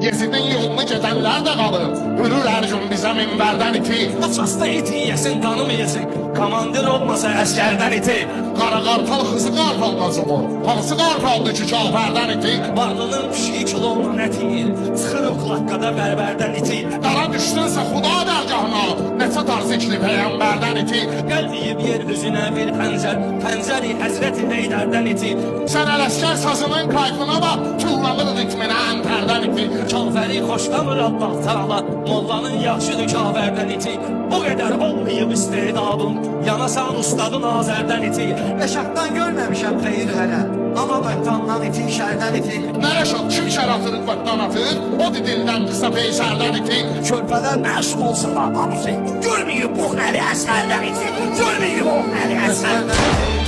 Yezidin yolunu gedənlər də qalır. Hürür hər gün bizə minbərdən iti. Açasta iti yesin, kanımı yesin. Komandir olmasa əskərdən iti. Qara qartal xızı qartalmaz olur. Hansı qartaldır ki kafərdən iti? Varlının pişiyi kilonla əti. Çıxırıq laqqada bərbərdən iti. Dara düşdünsə xuda dərgahına. Neçə tarz ikli peyğəmbərdən iti. Gəldiyib yer üzünə bir pəncər. Pəncəri həzrəti Heydərdən iti. Sən ələskər sazının kayfına bax. Tullanır ritminə əntərdən iti. Kafəri xoşlamır Allah Taala. Mollanın yaxşıdır kafərdən iti. O qədər olmayıb istedadın. Yanasan ustadın Azərdən iti. Yaşaqdan görməmişəm xeyir hələ. Amma bəttandan iti, şərdən iti. Nərə şok kim şər atır vətdan atır. O dildən qısa peysərdən iti. Körpədən məşğul olsun hamısı. Görməyib bu həli əsərdən iti. Görməyib o həli əsərdən iti.